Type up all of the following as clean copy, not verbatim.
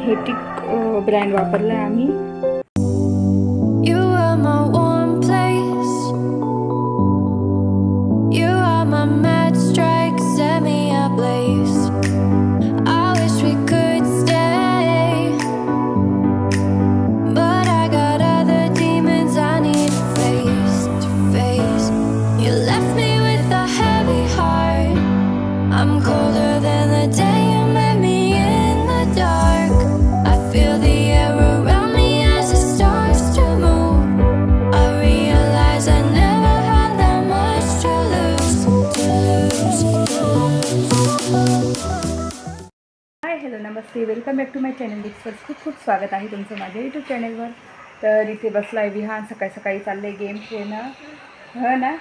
हेटिक brand वापरला आहे आम्ही. हॅलो नमस्ते, welcome back to my channel. खूप खूप स्वागत आहे तुमचं माझ्या यूट्यूब चॅनलवर. तर इथे बसला आहे विहान, सकाळी सकाळी चालले गेम खेळणं हो ना.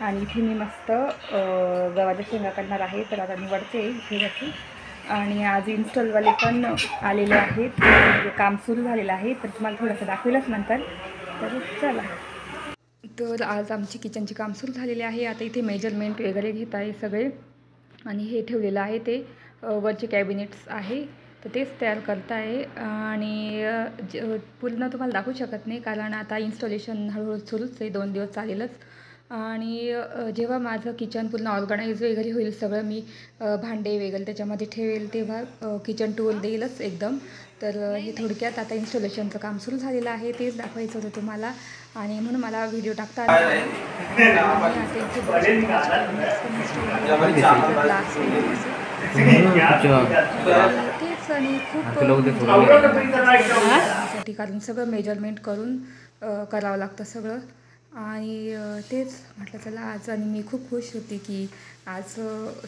आणि इथे मी मस्त गव्हाच्या शेंगा करणार आहे. तर आता निवडते इथे बसून. आणि आज इन्स्टॉलवाले पण आलेले आहेत, काम सुरू झालेलं आहे. तर तुम्हाला थोडंसं दाखवेलच नंतर. तर चला, तर आज आमची किचनची काम सुरू झालेले आहे. आता इथे मेजरमेंट वगैरे घेत आहे सगळे. आणि हे ठेवलेलं आहे ते वरचे कॅबिनेट्स आहे, तर तेच तयार करत आहे. आणि पूर्ण तुम्हाला दाखवू शकत नाही कारण आता इन्स्टॉलेशन हळूहळू सुरूच आहे, 2 दिवस चालेलच. आणि जेव्हा माझं किचन पूर्ण ऑर्गनाईज वगैरे होईल, सगळं मी भांडे वगैरे त्याच्यामध्ये ठेवेल, तेव्हा किचन टूर देईलच एकदम. तर हे थोडक्यात आता इन्स्टॉलेशनचं काम सुरू झालेलं आहे, तेच दाखवायचं होतं तुम्हाला. आणि म्हणून मला व्हिडिओ टाकता आला. तेच आणि खूप साठी कारण सगळं मेजरमेंट करून करावं लागतं सगळं. आणि तेच म्हटलं चला आज. आणि मी खूप खुश होते की आज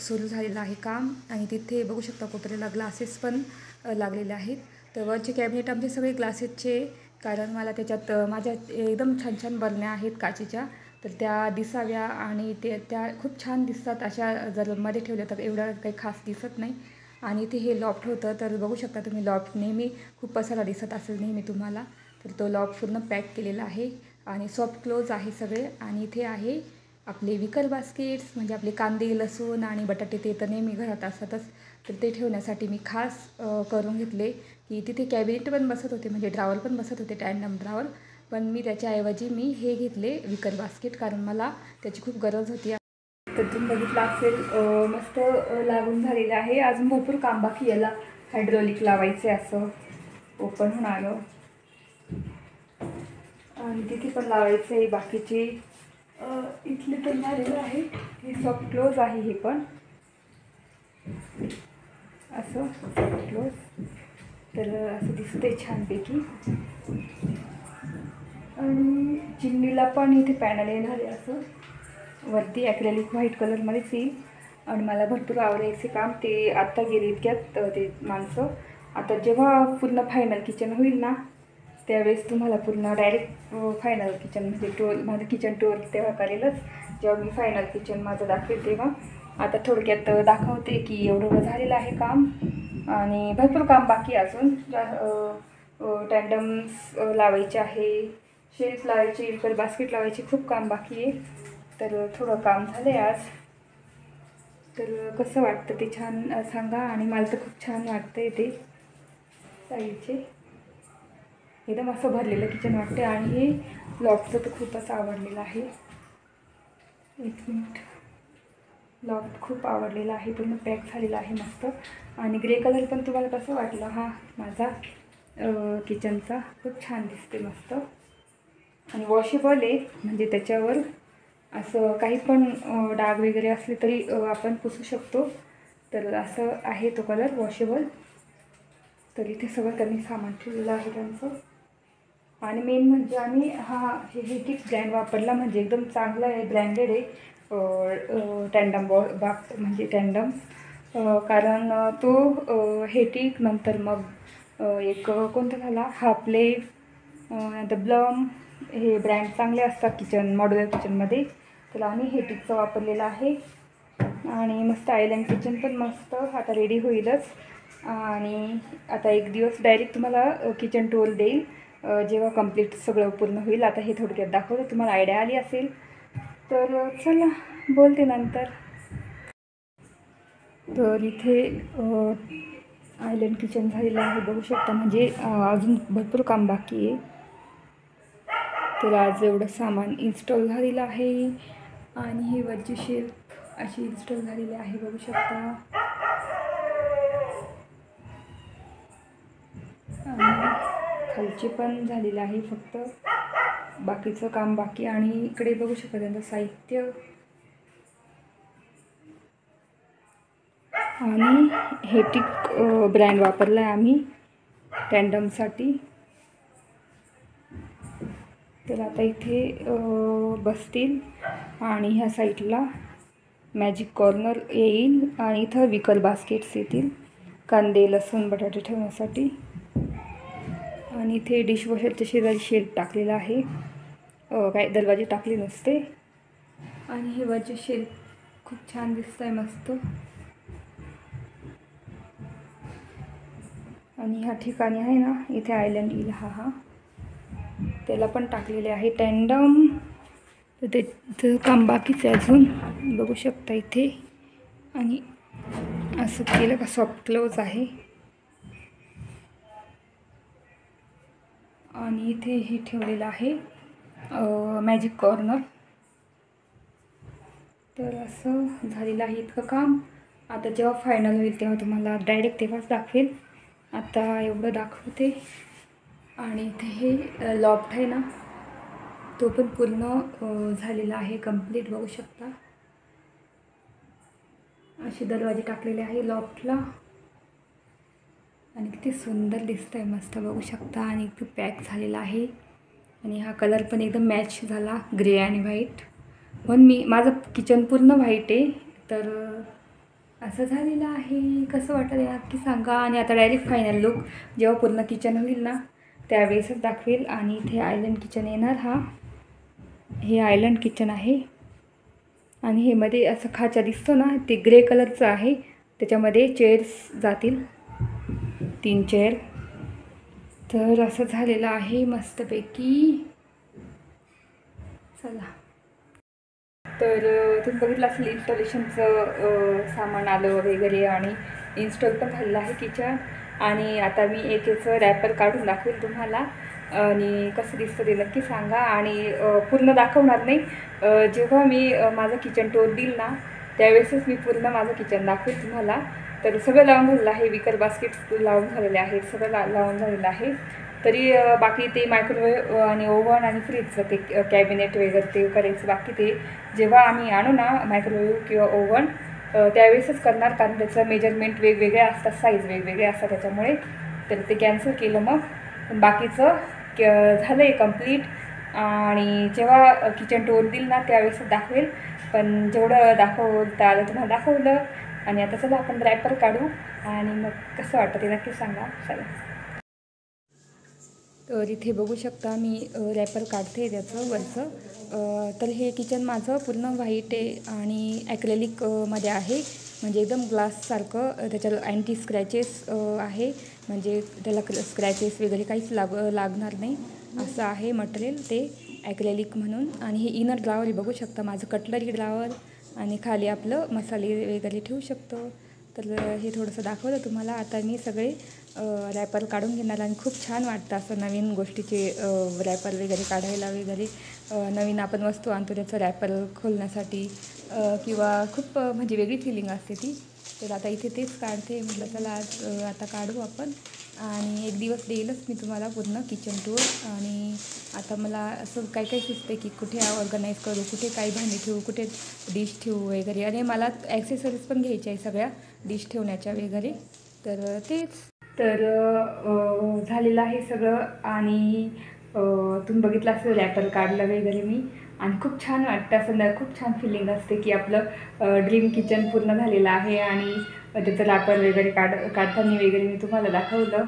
सुरू झालेलं आहे काम. आणि तिथे बघू शकता कोपऱ्याला ग्लासेस पण लागलेले आहेत. तर वरचे कॅबिनेट आमचे सगळे ग्लासेसचे, कारण मला त्याच्यात माझ्या एकदम छान छान बरण्या आहेत काचेच्या, तर त्या दिसाव्या. आणि त्या खूप छान दिसतात अशा जर मध्ये ठेवल्या तर एवढं काही खास दिसत नाही. आणि इथे हे लॉफ्ट होतं, तर बघू शकता तुम्ही लॉफ्ट नेहमी खूप पसारा दिसत असेल नेहमी तुम्हाला. तर तो लॉफ्ट पूर्ण पॅक केलेला आहे आणि सॉफ्ट क्लोज आहे सगळे. आणि इथे आहे आपले विकर बास्केट्स, म्हणजे आपले कांदे, लसूण आणि बटाटे, ते तर नेहमी घरात असतातच. तर ते ठेवण्यासाठी मी खास करून घेतले की तिथे कॅबिनेट पण बसत होते, म्हणजे ड्रावर पण बसत होते, टँडम ड्रावर. पण मी त्याच्याऐवजी मी हे घेतले विकर बास्केट, कारण मला त्याची खूप गरज होती. तर तुम्ही बघितलं असेल मस्त लागून झालेलं आहे. अजून भरपूर काम बाकी, याला हायड्रोलिक लावायचे, असं ओपन होणार. आणि तिथे पण लावायचं आहे बाकीचे. इथले पण झालेलं आहे, हे सॉफ्ट क्लोज आहे, हे पण असं सॉफ्ट क्लोज. तर असं दिसते छानपैकी. आणि चिमणीला पण इथे पॅनल येणार आहे, असं वरती ॲक्रेलिक व्हाईट कलरमध्येच येईल. आणि मला भरपूर आवडायचे काम, ते आत्ता गेले इतक्यात ते माणसं. आता जेव्हा पूर्ण फायनल किचन होईल ना, त्यावेळेस तुम्हाला पूर्ण डायरेक्ट फायनल किचन म्हणजे टूर, माझं किचन टूर तेव्हा करेलच, जेव्हा मी फायनल किचन माझं दाखवेल तेव्हा. आता थोडक्यात दाखवते की एवढं झालेलं आहे काम. आणि भरपूर काम बाकी अजून. टँडम्स लावायचे आहे, शेल्फ लावायचे, विकर बास्केट लावायचे, खूप काम बाकी आहे. तर थोडं काम झालं आहे आज. तर कसं वाटतं ते छान सांगा. आणि मला तर खूप छान वाटतं आहे ते साईडचे, एकदम असं भरलेलं किचन वाटते. आणि हे लॉफ्टचं तर खूपच आवडलेलं आहे. एक मिनिट, लॉफ्ट खूप आवडलेला आहे, पूर्ण पॅक झालेला आहे मस्त. आणि ग्रे कलर पण तुम्हाला कसं वाटलं हा माझा किचनचा? खूप छान दिसते मस्त. आणि वॉशेबल आहे, म्हणजे त्याच्यावर असं काही पण डाग वगैरे असले तरी आपण पुसू शकतो. तर असं आहे तो कलर वॉशेबल. तर इथे सगळं त्यांनी सामान ठेवलेलं आहे त्यांचं. आणि मेन म्हणजे आम्ही हे हेटिक ब्रँड वापरला, म्हणजे एकदम चांगला आहे, ब्रँडेड आहे. टँडम म्हणजे टँडम, कारण तो हेटिक, नंतर मग एक कोणता झाला हापले, नंतर ब्लम, हे ब्रँड चांगले असतात किचन मॉड्युलर किचनमध्ये. तर आम्ही हेटिकचं वापरलेलं आहे. आणि मस्त आयलँड किचन पण मस्त आता रेडी होईलच. आणि आता एक दिवस डायरेक्ट तुम्हाला किचन टूर देईल जेव्हा कंप्लीट सगळं पूर्ण होईल. आता हे थोडक्यात दाखवते, तुम्हाला आयडिया आली असेल. तर चला बोलते नंतर. तर इथे आयलँड किचन झालेलं आहे बघू शकता. म्हणजे अजून भरपूर काम बाकी आहे. तर आज एवढं सामान इन्स्टॉल झालेलं आहे आणि ही वरची शेल्फ अशी इन्स्टॉल झालेली आहे बघू शकता. आणि खालचे पण झालेलं आहे, फक्त बाकीचं काम बाकी. आणि इकडे बघू शकता त्यांचं साहित्य. आणि हेटिक ब्रँड वापरला आहे आम्ही टँडमसाठी. तर आता इथे बसतील आणि ह्या साईडला मॅजिक कॉर्नर येईल आणि इथं विकर बास्केट्स येतील कांदे लसूण बटाटे ठेवण्यासाठी. आणि इथे डिशवॉशरच्या शेजारी शेल्फ टाकलेला आहे, काय दरवाजे टाकले नसते. आणि हे वरचे शेल्फ खूप छान दिसत आहे, मस्त. आणि ह्या ठिकाणी आहे ना, इथे आयलँड येईल हा त्याला पण टाकलेले आहे टँडम. तर त्याचं काम बाकीच आहे अजून बघू शकता इथे. आणि असं केलं का सॉफ्ट क्लोज आहे. आणि इथे हे ठेवलेलं आहे मॅजिक कॉर्नर. तर असं झालेलं आहे इतकं काम. आता जेव्हा फायनल होईल तेव्हा तुम्हाला डायरेक्ट तेव्हाच दाखवेल. आता एवढं दाखवते. आणि इथे हे लॉफ्ट आहे ना, तो पण पूर्ण झालेला आहे कंप्लीट बघू शकता. असे दरवाजे टाकलेले आहे लॉफ्टला. आणि किती सुंदर दिसत आहे, मस्त बघू शकता. आणि इथे पॅक झालेला आहे. आणि हा कलर पण एकदम मॅच झाला, ग्रे आणि व्हाईट. म्हणून माझं किचन पूर्ण व्हाईट आहे. तर असं झालेलं आहे. कसं वाटतं हे नक्की सांगा. आणि आता डायरेक्ट फायनल लुक जेव्हा पूर्ण किचन होईल ना त्यावेळेसच दाखवेल. आणि इथे आयलँड किचन येणार. हे आयलँड किचन आहे. आणि हे मध्ये असं खाचा दिसतो ना, ते ग्रे कलरचं आहे. त्याच्यामध्ये चेअर्स जातील, 3 चेअर. तर असं झालेलं आहे मस्तपैकी. चला, तर तुम्ही बघितलं असेल इन्स्टॉलेशनचं सामान आलं वगैरे आणि इन्स्टॉल पण झालेलं आहे किचन. आणि आता मी याचं रॅपर काढून दाखवेल तुम्हाला. आणि कसं दिसतं ते नक्की सांगा. आणि पूर्ण दाखवणार नाही, जेव्हा मी माझं किचन टूर देईल ना त्यावेळेसच मी पूर्ण माझं किचन दाखवेल तुम्हाला. तर सगळं लावून झालेलं आहे, विकर बास्केट्स लावून झालेले आहेत, सगळं लावून झालेलं आहे. तरी बाकी ते मायक्रोवेव्ह आणि ओव्हन आणि फ्रीजचं ते कॅबिनेट वगैरे ते करायचं बाकी. ते जेव्हा आम्ही आणू ना मायक्रोवेव्ह किंवा ओव्हन त्यावेळेसच करणार, कारण त्याचं मेजरमेंट वेगवेगळे असतात, साईज वेगवेगळे असतात त्याच्यामुळे. तर ते कॅन्सल केलं. मग बाकीचं झालं आहे कंप्लीट. आणि जेव्हा किचन टूर देईल ना त्यावेळेसच दाखवेल. पण जेवढं दाखवता आलं तुम्हाला दाखवलं. आणि आता चला आपण रॅपर काढू आणि मग कसं वाटतं ते नक्की सांगा. चला, तर इथे बघू शकता मी रॅपर काढते त्याचं वरचं. तर हे किचन माझं पूर्ण व्हाईट आहे आणि ॲक्रेलिकमध्ये आहे. म्हणजे एकदम ग्लाससारखं. त्याच्यात अँटी स्क्रॅचेस आहे, म्हणजे त्याला स्क्रॅचेस वगैरे काहीच लागणार नाही असं आहे मटेरियल ते ॲक्रेलिक म्हणून. आणि हे इनर ड्रावर बघू शकता माझं, कटलरी ड्रावर. आणि खाली आपलं मसाले वगैरे ठेवू शकतो. तर हे थोडंसं दाखवलं तुम्हाला. आता मी सगळे रॅपर काढून घेणार. आणि खूप छान वाटतं असं नवीन गोष्टीचे रॅपर वगैरे काढायला वगैरे. नवीन आपण वस्तू आणतो त्याचं रॅपर खोलण्यासाठी किंवा खूप म्हणजे वेगळी फिलिंग असते ती. तर आता इथे तेच काढते. म्हटलं चला आज आता काढू आपण. आणि एक दिवस देईलच मी तुम्हाला पूर्ण किचन टूर. आणि आता मला असं काही सुचते की कुठे ऑर्गनाईज करू, कुठे काही भांडी ठेवू, कुठे डिश ठेवू वगैरे. आणि मला ॲक्सेसरीज पण घ्यायच्या आहे सगळ्या डिश ठेवण्याच्या वगैरे. तर तेच. तर झालेलं आहे सगळं. आणि तुम्ही बघितलं असेल रॅपर काढलं वगैरे मी. आणि खूप छान वाटतं असं, खूप छान फिलिंग असते की आपलं ड्रीम किचन पूर्ण झालेलं आहे. आणि त्याचं रॅपर वगैरे काढताना वगैरे मी तुम्हाला दाखवलं.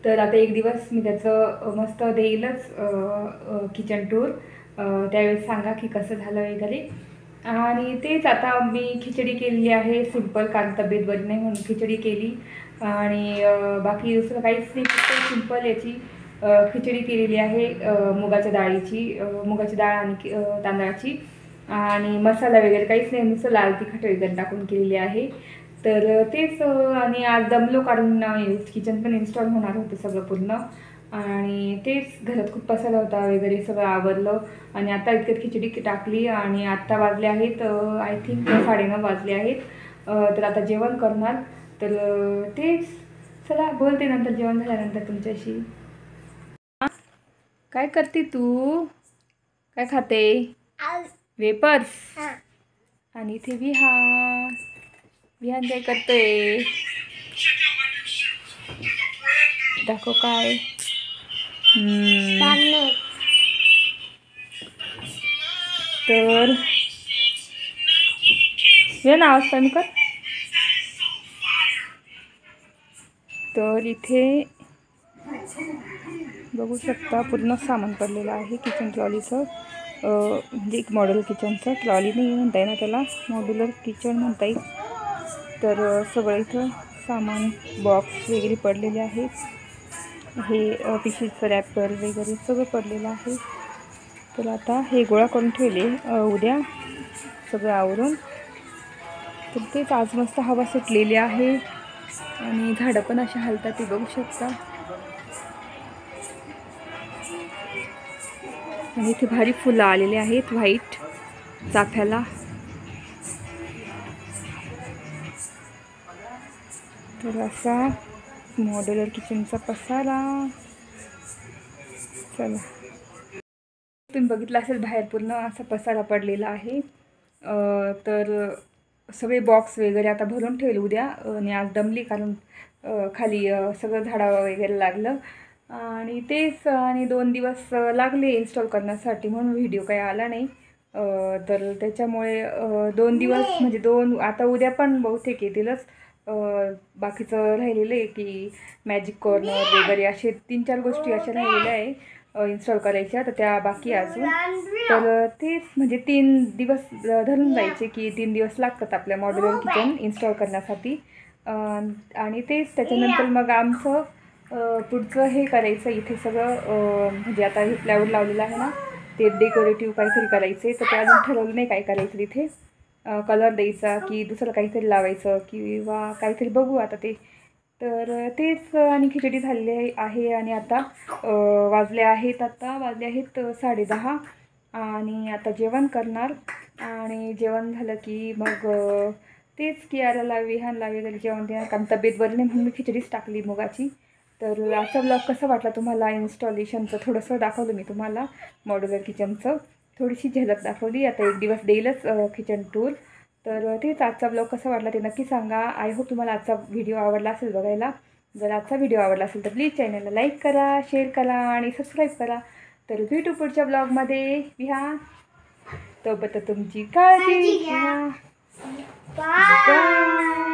तर आता एक दिवस मी त्याचं मस्त देईलच किचन टूर. त्यावेळेस सांगा की कसं झालं वगैरे. आणि तेच आता मी खिचडी केलेली आहे सिंपल, कारण तब्येत बरी नाही म्हणून खिचडी केली. आणि बाकी दुसरं काहीच नाही, सिंपल याची खिचडी केलेली आहे मुगाच्या डाळीची, मुगाची डाळ आणि तांदळाची. आणि मसाला वगैरे काहीच नाही, नुसतं लाल तिखट वगैरे टाकून केलेली आहे. तर तेच आणि आज दमलो कारण किचन पण इन्स्टॉल होणार होतं सगळं पूर्ण. आणि तेच घरात खूप पसारा होता वगैरे, सगळं आवरलं. आणि आता इतक्यात खिचडी टाकली आणि आत्ता वाजले आहेत आय थिंक 9:30 वाजले आहेत. तर आता जेवण करणार. तर तेच चला बोलते नंतर जेवण झाल्यानंतर तुमच्याशी. काय करते तू? काय खाते? वेपर्स. आणि इथे विहान काय करतोय दाखव काय. तर विहान आवाज कमी कर. तर इथे बघू शकता पूर्ण सामान पडलेलं आहे किचन ट्रॉलीचं. म्हणजे एक मॉडेल किचनचं, ट्रॉली नाही म्हणता येईल ना त्याला, मॉड्युलर किचन म्हणता येईल. तर सगळं इथं सामान बॉक्स वगैरे पडलेले आहेत. हे पिशवीचं रॅपर वगैरे सगळं पडलेलं आहे. तर आता हे गोळा करून ठेवले उद्या सगळं आवरून. तर तेच आज मस्त हवा सुटलेली आहे आणि झाडं पण अशी हलतात, ते बघू शकता. आणि इथे भारी फुलं आलेले आहेत व्हाईट चाफ्याला. तर असा मॉड्युलर किचनचा पसारा. चला, तुम्ही बघितलं असेल बाहेर पूर्ण असा पसारा पडलेला आहे. तर सगळे बॉक्स वगैरे आता भरून ठेवले उद्या. आणि आज दमली कारण खाली सगळं झाडावं वगैरे लागलं. आणि तेच आणि 2 दिवस लागले इन्स्टॉल करण्यासाठी, म्हणून व्हिडिओ काही आला नाही. तर त्याच्यामुळे 2 दिवस म्हणजे आता उद्या पण बहुतेक येतीलच. बाकीचं राहिलेलं आहे की मॅजिक कॉर्नर वगैरे असे 3-4 गोष्टी अशा राहिलेल्या आहे इन्स्टॉल करायच्या, तर त्या बाकी अजून. तर तेच म्हणजे 3 दिवस धरून जायचे की 3 दिवस लागतात आपल्या मॉड्युलर किचन इन्स्टॉल करण्यासाठी. आणि तेच त्याच्यानंतर मग आमचं पुढचं हे करायचं इथे सगळं. म्हणजे आता हे प्लायवूड लावलेलं आहे ना, ते डेकोरेटिव्ह काहीतरी करायचे. तर ते अजून ठरवलं नाही काय करायचं तिथे, कलर द्यायचा की दुसरं काहीतरी लावायचं किंवा काहीतरी बघू आता ते. तर तेच आणि खिचडी झालेली आहे. आणि आता वाजले आहेत 10:30 आणि आता जेवण करणार. आणि जेवण झालं की मग तेच कियाराला विहानला वगैरे जेवण देणार, कारण तब्येत बरी नाही म्हणून मी खिचडीच टाकली मुगाची. तर असा ब्लॉग कसा वाटला तुम्हाला? इन्स्टॉलेशनचं थोडंसं दाखवलं मी तुम्हाला, मॉड्युलर किचनचं थोडीशी झलक दाखवली. आता 1 दिवस देईलच किचन टूर. तर तेच आजचा ब्लॉग कसा वाटला ते नक्की सांगा. आय होप तुम्हाला आजचा व्हिडिओ आवडला असेल बघायला. जर आजचा व्हिडिओ आवडला असेल तर प्लीज चॅनलला लाईक करा, शेअर करा आणि सबस्क्राईब करा. तर भेटू पुढच्या ब्लॉगमध्ये. विहान तोपर्यंत तुमची काळजी घ्या. बाय.